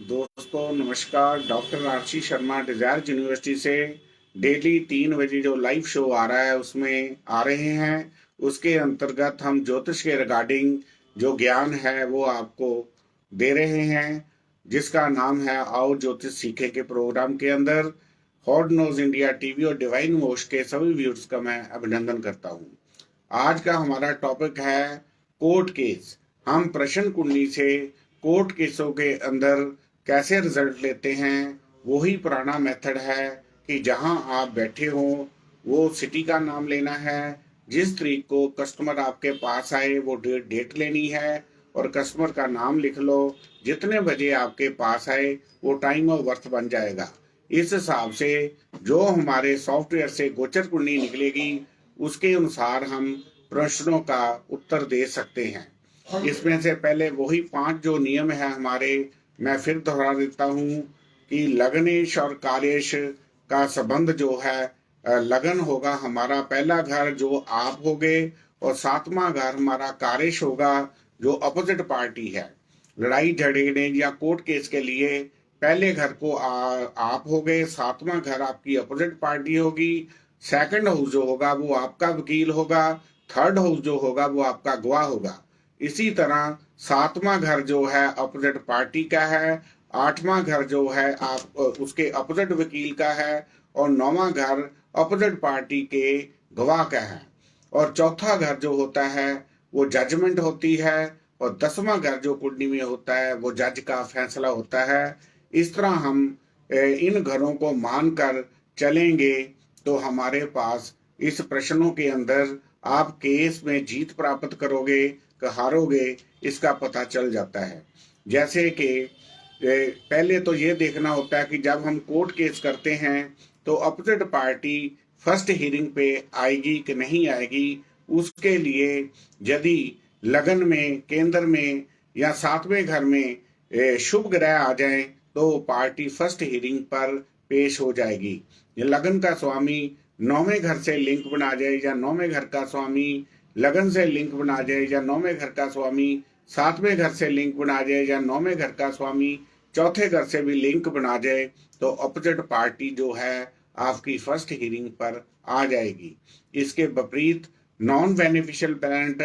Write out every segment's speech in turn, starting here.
दोस्तों नमस्कार। Doctor RC Sharma desire university से डेली 3 बजे जो लाइव शो आ रहा है उसमें आ रहे हैं। उसके अंतर्गत हम ज्योतिष के रिगार्डिंग जो ज्ञान है वो आपको दे रहे हैं, जिसका नाम है आओ ज्योतिष सीखे के प्रोग्राम के अंदर हॉट नोज इंडिया टीवी और डिवाइन मोश के सभी व्यूअर्स का मैं अभिनंदन करता हूं। आज का हमारा टॉपिक है कोर्ट केस। हम प्रश्न कुंडली से कोर्ट केसों के अंदर कैसे रिजल्ट लेते हैं। वही पुराना मेथड है कि जहां आप बैठे हो वो सिटी का नाम लेना है, जिस तारीख को कस्टमर आपके पास आए वो डेट लेनी है और कस्टमर का नाम लिख लो। जितने बजे आपके पास आए वो टाइम ऑफ बर्थ बन जाएगा। इस हिसाब से जो हमारे सॉफ्टवेयर से गोचर कुंडली निकलेगी उसके अनुसार हम प्रश्नों का उत्तर दे सकते हैं। इसमें से पहले वही 5 जो नियम है हमारे, मैं फिर दोहरा देता हूँ कि लग्नेश और कार्येश का संबंध जो है, लगन होगा हमारा पहला घर जो आप होगे और 7वां घर हमारा कार्येश होगा जो अपोजिट पार्टी है। लड़ाई झगड़े या कोर्ट केस के लिए पहले घर को आप होगे, 7वां घर आपकी अपोजिट पार्टी होगी, सेकंड हाउस जो होगा वो आपका वकील होगा, थर्ड हाउस जो होगा वो आपका गवाह होगा। इसी तरह 7वां घर जो है अपोजिट पार्टी का है, 8वां घर जो है आप उसके अपोजिट वकील का है और 9वां घर अपोजिट पार्टी के गवाह का है और चौथा घर जो होता है वो जजमेंट होती है और 10वां घर जो कुंडली में होता है वो जज का फैसला होता है। इस तरह हम इन घरों को मानकर चलेंगे तो हमारे पास इस प्रश्नों के अंदर आप केस में जीत प्राप्त करोगे कि हारोगे इसका पता चल जाता है। जैसे कि पहले तो ये देखना होता है कि जब हम कोर्ट केस करते हैं तो अपोजिट पार्टी फर्स्ट हियरिंग पे आएगी कि नहीं आएगी। उसके लिए यदि लगन में, केंद्र में या 7वें घर में शुभ ग्रह आ जाए तो पार्टी फर्स्ट हियरिंग पर पेश हो जाएगी। ये लगन का स्वामी 9वें घर से लिंक बना जाए या 9वें घर का स्वामी लगन से लिंक बना जाए या 9वें घर का स्वामी 7वें घर से लिंक बना जाए या 9वें घर का स्वामी चौथे घर से भी लिंक बना जाए तो अपोजिट पार्टी जो है आपकी फर्स्ट हियरिंग पर आ जाएगी। इसके विपरीत नॉन बेनिफिशियल प्लैनेट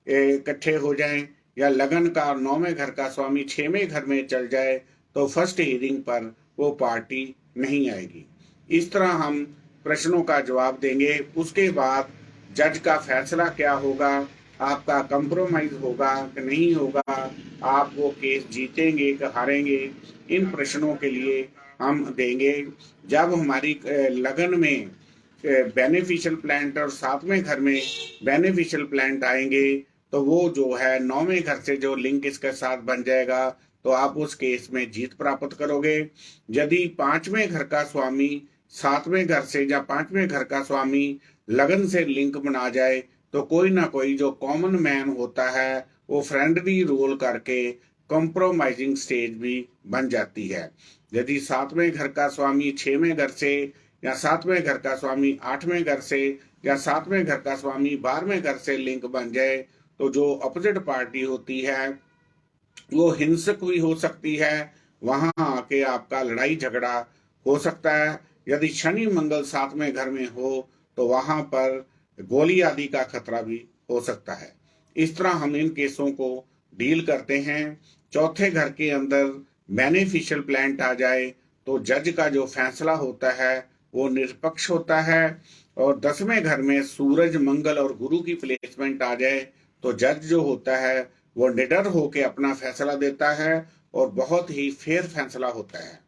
इकट्ठे हो जाएं या लगन का 9वें घर का स्वामी 6वें घर में चल जाए तो फर्स्ट हियरिंग पर वो पार्टी नहीं आएगी। इस तरह हम प्रश्नों का जवाब देंगे। उसके बाद जज का फैसला क्या होगा, आपका कंप्रोमाइज होगा कि नहीं होगा, आप वो केस जीतेंगे कि हारेंगे, इन प्रश्नों के लिए हम देंगे। जब हमारी लगन में बेनिफिशियल प्लांट और 7वें घर में बेनिफिशियल प्लांट आएंगे तो वो जो है 9वें घर से जो लिंक इसके साथ बन जाएगा तो आप उस केस में जीत प्राप्त करोगे। यदि 5वें घर का स्वामी 7वें घर से या 5वें घर का स्वामी लगन से लिंक बना जाए तो कोई ना कोई जो कॉमन मैन होता है वो फ्रेंडली रोल करके कॉम्प्रोमाइजिंग स्टेज भी बन जाती है। यदि 7वें घर का स्वामी 6वें घर से या 7वें घर का स्वामी 8वें घर से या 7वें घर का स्वामी 12वें घर से लिंक बन जाए तो जो अपोजिट पार्टी होती है वो हिंसक भी हो सकती है, वहां आके आपका लड़ाई झगड़ा हो सकता है। यदि शनि मंगल 7वें घर में हो तो वहां पर गोली आदि का खतरा भी हो सकता है। इस तरह हम इन केसों को डील करते हैं। चौथे घर के अंदर बेनिफिशियल प्लांट आ जाए तो जज का जो फैसला होता है वो निष्पक्ष होता है और 10वें घर में सूरज मंगल और गुरु की प्लेसमेंट आ जाए तो जज जो होता है वो निडर होके अपना फैसला देता है और बहुत ही फेयर फैसला होता है।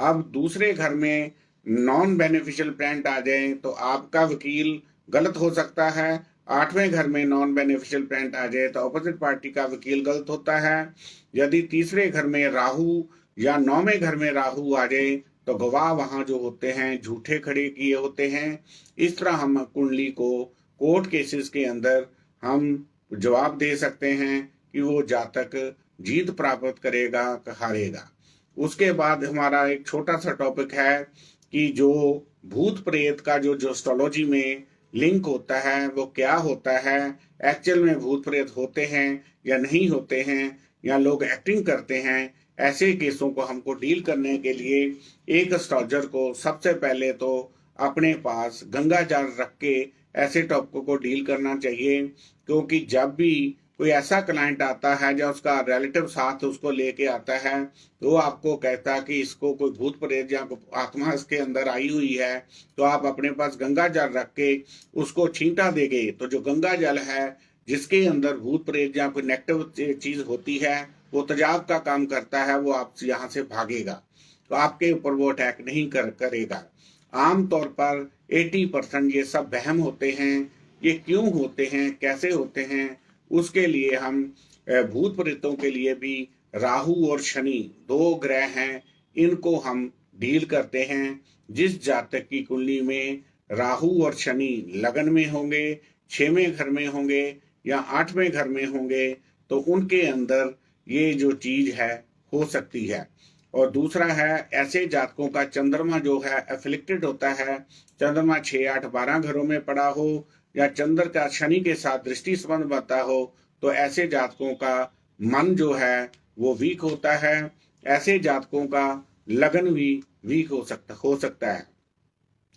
अब दूसरे घर में नॉन बेनिफिशियल प्लांट आ जाए तो आपका वकील गलत हो सकता है। 8वें घर में नॉन बेनिफिशियल प्लांट आ जाए तो अपोजिट पार्टी का वकील गलत होता है। यदि तीसरे घर में राहु या 9वें घर में राहु आ जाए तो गवाह वहां जो होते हैं झूठे खड़े किए होते हैं। इस तरह हम कुंडली को कोर्ट केसेस के अंदर हम जवाब दे सकते हैं कि वो जातक जीत प्राप्त करेगा कि हारेगा। उसके बाद हमारा एक छोटा सा टॉपिक है कि जो भूत प्रेत का जो एस्ट्रोलॉजी में लिंक होता है वो क्या होता है, एक्चुअल में भूत प्रेत होते हैं या नहीं होते हैं या लोग एक्टिंग करते हैं। ऐसे केसों को हमको डील करने के लिए एक एस्ट्रोलॉजर को सबसे पहले तो अपने पास गंगा जल रख के ऐसे टॉपिक को डील करना चाहिए। क्योंकि जब भी कोई ऐसा क्लाइंट आता है या उसका रिलेटिव साथ उसको लेके आता है तो वो आपको कहता है कि इसको कोई भूत प्रेत या आत्मा इसके अंदर आई हुई है, तो आप अपने पास गंगा जल रख के उसको छींटा देंगे तो जो गंगा जल है जिसके अंदर भूत प्रेत या कोई नेगेटिव चीज होती है वो तेजाब का काम करता है, वो आप यहाँ से भागेगा, तो आपके ऊपर वो अटैक नहीं करेगा। आमतौर पर 80% ये सब वहम होते हैं। ये क्यों होते हैं, कैसे होते हैं, उसके लिए हम भूत प्रेतों के लिए भी राहु और शनि 2 ग्रह हैं, इनको हम डील करते हैं। जिस जातक की कुंडली में राहु और शनि लगन में होंगे, 6वें घर में होंगे या 8वें घर में होंगे, तो उनके अंदर ये जो चीज है हो सकती है। और दूसरा है ऐसे जातकों का चंद्रमा जो है एफ्लिक्टेड होता है, चंद्रमा 6, 8, 12 घरों में पड़ा हो या चंद्र का शनि के साथ दृष्टि संबंध बनता हो, तो ऐसे जातकों का मन जो है वो वीक होता है। ऐसे जातकों का लगन भी वीक हो सकता है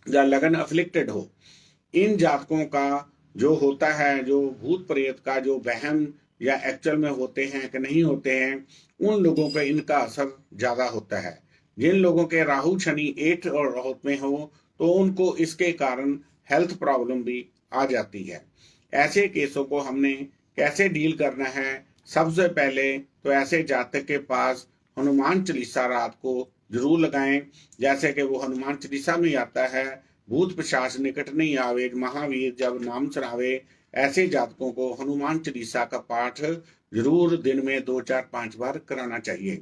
या लगन अफ्लिक्टेड हो। इन जातकों का जो होता है, जो भूत प्रेत का जो वहम या एक्चुअल में होते हैं कि नहीं होते हैं, उन लोगों पे इनका असर ज्यादा होता है। जिन लोगों के राहु शनि 8 और राहु में हो तो उनको इसके कारण हेल्थ प्रॉब्लम भी आ जाती है। ऐसे केसों को हमने कैसे डील करना है, सबसे पहले तो ऐसे जातक के पास हनुमान चालीसा रात को जरूर लगाएं। जैसे कि वो हनुमान चालीसा में आता है, भूत पिशाच निकट नहीं आवे, महावीर जब नाम सुनावे। ऐसे जातकों को हनुमान चालीसा का पाठ जरूर दिन में 2, 4, 5 बार कराना चाहिए।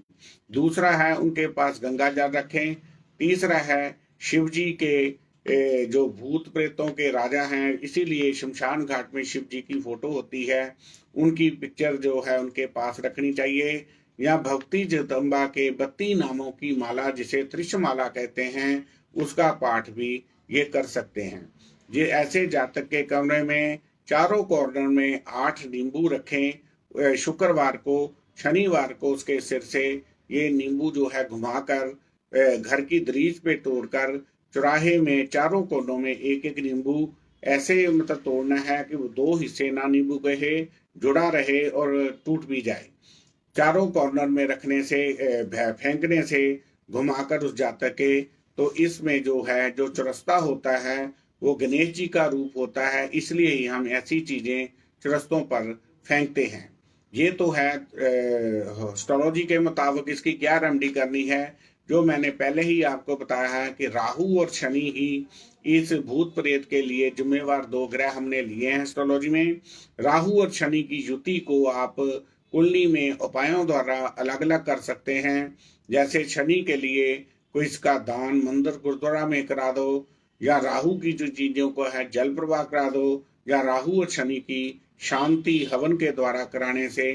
दूसरा है उनके पास गंगा जल रखें। तीसरा है शिव जी के जो भूत प्रेतों के राजा हैं, इसीलिए शमशान घाट में शिव जी की फोटो होती है, उनकी पिक्चर जो है उनके पास रखनी चाहिए। या भक्ति जगदम्बा के 32 नामों की माला जिसे त्रिशमाला कहते हैं, उसका पाठ भी ये कर सकते हैं। ये ऐसे जातक के कमरे में चारों कॉर्नर में 8 नींबू रखें। शुक्रवार को, शनिवार को उसके सिर से ये नींबू जो है घुमाकर घर की दरीज पे तोड़कर चौराहे में चारों कोनों में एक एक नींबू ऐसे मतलब तोड़ना है कि वो 2 हिस्से ना नींबू कहे जुड़ा रहे और टूट भी जाए। चारों कॉर्नर में रखने से फेंकने से घुमाकर उस जातक के, तो इसमें जो है जो चुरस्ता होता है वो गणेश जी का रूप होता है, इसलिए ही हम ऐसी चीजें चुरस्तों पर फेंकते हैं। ये तो है एस्ट्रोलॉजी के मुताबिक इसकी क्या रेमेडी करनी है, जो मैंने पहले ही आपको बताया है कि राहु और शनि ही इस भूत प्रेत के लिए जिम्मेवार 2 ग्रह हमने लिए हैं एस्ट्रोलॉजी में। राहु और शनि की युति को आप कुंडली में उपायों द्वारा अलग अलग कर सकते हैं। जैसे शनि के लिए कोई इसका दान मंदिर गुरुद्वारा में करा दो, या राहु की जो चीजों को है जल प्रवाह करा दो, या राहु और शनि की शांति हवन के द्वारा कराने से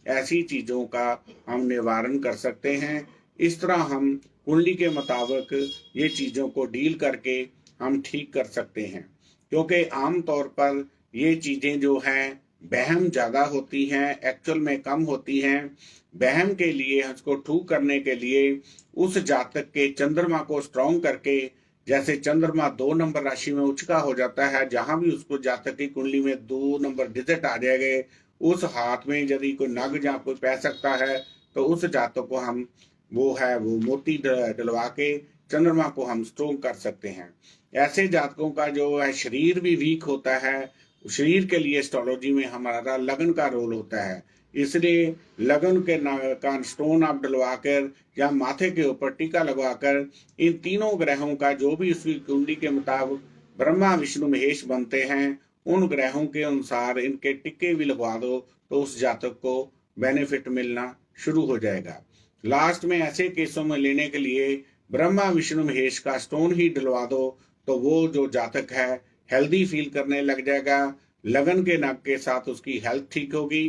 ऐसी चीजों का हम निवारण कर सकते हैं। इस तरह हम कुंडली के मुताबिक ये चीजों को डील करके हम ठीक कर सकते हैं। क्योंकि आमतौर पर ये चीजें जो हैं वहम ज्यादा होती हैं, एक्चुअल में कम होती हैं। वहम के लिए उसको ठीक करने के लिए उस जातक के चंद्रमा को स्ट्रॉन्ग करके, जैसे चंद्रमा 2 नंबर राशि में उच्च का हो जाता है, जहां भी उसको जातक की कुंडली में 2 नंबर डिजिट आ जाएंगे, उस हाथ में यदि कोई नग जहाँ कोई पै सकता है तो उस जातक को हम वो मोती डलवा के चंद्रमा को हम स्ट्रॉन्ग कर सकते हैं। ऐसे जातकों का जो है शरीर भी वीक होता है, शरीर के लिए एस्ट्रोलॉजी में हमारा लगन का रोल होता है, इसलिए लगन के का स्टोन आप डलवाकर या माथे के ऊपर टीका लगवाकर इन तीनों ग्रहों का जो भी उसकी कुंडली के मुताबिक ब्रह्मा विष्णु महेश बनते हैं, उन ग्रहों के अनुसार इनके टिक्के भी लगवा दो तो उस जातक को बेनिफिट मिलना शुरू हो जाएगा। लास्ट में ऐसे केसों में लेने के लिए ब्रह्मा विष्णु महेश का स्टोन ही डलवा दो तो वो जो जातक है हेल्दी फील करने लग जाएगा। लगन के नग के साथ उसकी हेल्थ ठीक होगी,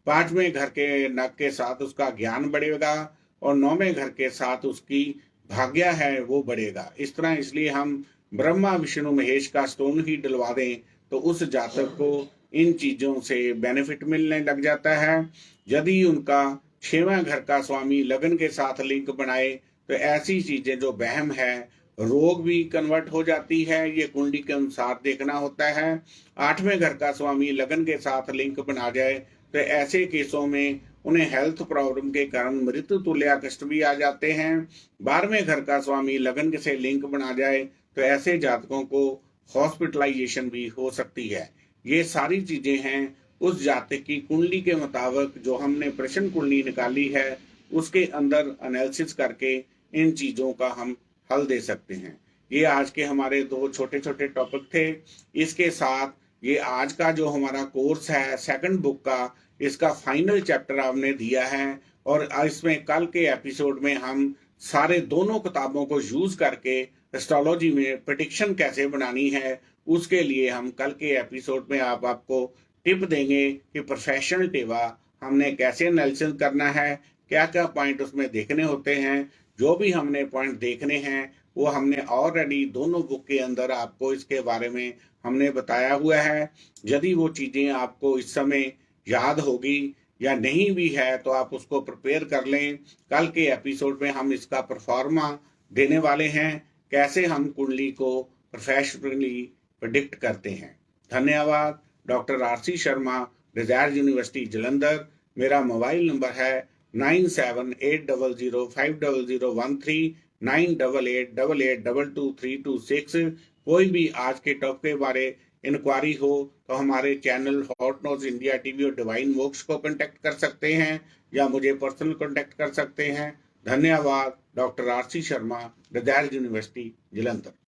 5वें घर के नग के साथ उसका ज्ञान बढ़ेगा और 9वें घर के साथ उसकी भाग्य है वो बढ़ेगा। इस तरह इसलिए हम ब्रह्मा विष्णु महेश का स्टोन ही डलवा दें तो उस जातक को इन चीजों से बेनिफिट मिलने लग जाता है। यदि उनका छठवां घर का स्वामी लगन के साथ लिंक बनाए तो ऐसी चीजें जो वहम है, रोग भी कन्वर्ट हो जाती है, ये कुंडली के अनुसार देखना होता है। आठवें घर का स्वामी लगन के साथ लिंक बना जाए तो ऐसे केसों में उन्हें हेल्थ प्रॉब्लम के कारण मृत्यु तुल्य कष्ट भी आ जाते हैं। 12वें घर का स्वामी लगन से लिंक बना जाए तो ऐसे जातकों को हॉस्पिटलाइजेशन भी हो सकती है। ये सारी चीजें हैं उस जातक की कुंडली के मुताबिक जो हमने प्रश्न कुंडली निकाली है उसके अंदर एनालिसिस करके इन चीजों का हम हल दे सकते हैं। ये आज के हमारे दो छोटे छोटे टॉपिक थे। इसके साथ ये आज का जो हमारा कोर्स है सेकंड बुक का, इसका फाइनल चैप्टर आपने दिया है और इसमें कल के एपिसोड में हम सारे दोनों किताबों को यूज करके एस्ट्रोलॉजी में प्रेडिक्शन कैसे बनानी है उसके लिए हम कल के एपिसोड में आपको टिप देंगे कि प्रोफेशनल टेवा हमने कैसे एनालिसिस करना है, क्या क्या पॉइंट उसमें देखने होते हैं। जो भी हमने पॉइंट देखने हैं वो हमने ऑलरेडी दोनों बुक के अंदर आपको इसके बारे में हमने बताया हुआ है। यदि वो चीज़ें आपको इस समय याद होगी या नहीं भी है तो आप उसको प्रिपेयर कर लें। कल के एपिसोड में हम इसका परफॉर्मा देने वाले हैं, कैसे हम कुंडली को प्रोफेशनली प्रिडिक्ट करते हैं। धन्यवाद। Doctor RC Sharma, desire university Jalandhar. मेरा मोबाइल नंबर है 9780050013, 9888222326। कोई भी आज के टॉपिक के बारे इंक्वायरी हो तो हमारे चैनल हॉट नॉज इंडिया टीवी और डिवाइन वॉक्स को कांटेक्ट कर सकते हैं या मुझे पर्सनल कांटेक्ट कर सकते हैं। धन्यवाद। Doctor RC Sharma, desire university Jalandhar.